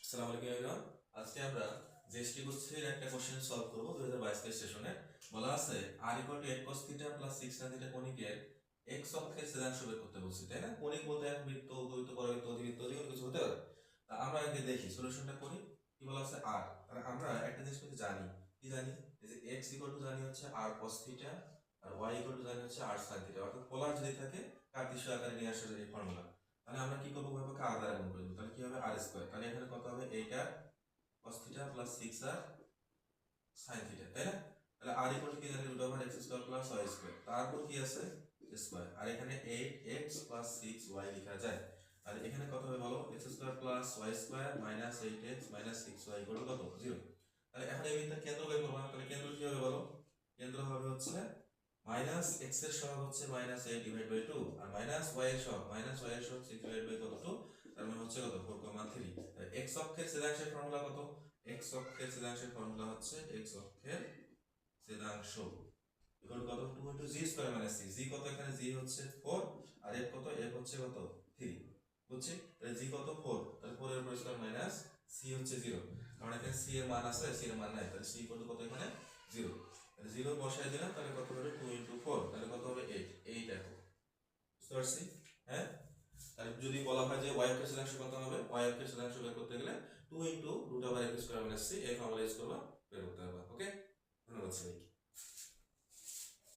আসসালামু আলাইকুম এভরিওয়ান। আজকে আমরা জিএসটি কোর্সের একটা কোশ্চেন সলভ করব 2022 সেশনে। বলা আছে r = 8 cos θ + 6 tan θ কণিকের x অক্ষের ছেদাংশ বের করতে বলছি, তাই না? কণিক বলতে এক বৃত্ত, উপবৃত্ত, পরাবৃত্ত, অধিবৃত্ত যে কোনো কিছু হতে পারে। তা আমরা আগে দেখি সলিউশনটা করি। কি বলা আছে r, তাহলে আমরা একটা জিনিস কিন্তু জানি। কি জানি? এই যে x = জানি হচ্ছে r cos θ আর y = জানি হচ্ছে r sin θ, অর্থাৎ পোলার যদি থাকে কার্টেসীয় আকারে নিয়ে আসা যায় এই ফর্মুলা। তাহলে আমরা কি করবো? ভাবে r দ্বারা গুণ করে দেব। তাহলে কি হবে? r square. তাহলে এখানে কত হবে? 8r cos θ + 6r sin θ, তাই না? তাহলে r = কি জানি? √x² + y²। তারপর কি আছে? স্কয়ার। আর এখানে 8x + 6y লেখা যায়। তাহলে এখানে কত হবে বলো? x² + y² - 8x - 6y কত? 0। তাহলে এখন এই বিন্দুর কেন্দ্র বের করব। তাহলে কেন্দ্র কি হবে বলো? কেন্দ্র হবে হচ্ছে -x এর সহগ হচ্ছে -8/2 আর -y এর সহগ -6/2 তার মানে হচ্ছে কত? 4,3। x অক্ষের ছেদাংশের ফর্মুলা কত? x অক্ষের ছেদাংশের ফর্মুলা হচ্ছে x অক্ষের ছেদাংশ ইকুয়াল কত? 2 g² - c। g কত? এখানে g হচ্ছে 4 আর f কত? f হচ্ছে কত? 3। বুঝছি? তাহলে g কত? 4। তাহলে 4 এর উপর স্কয়ার মাইনাস c হচ্ছে 0, কারণ এখানে c এর মান আছে, c এর মান নাই। তাহলে c কত? এখানে 0। তাহলে 0 বসায় দিলাম। তাহলে কত হবে? 2 × 4, তাহলে কত হবে? 8 দেখো। বুঝতে পারছি? হ্যাঁ। তাহলে যদি বলা হয় যে y অক্ষের ছেদাংশ কত হবে? y অক্ষের ছেদাংশ বের করতে গেলে 2 × √x² - c এই ফর্মুলা ইউজ করবা, বের করতে হবে। ওকে, ধন্যবাদ সবাইকে।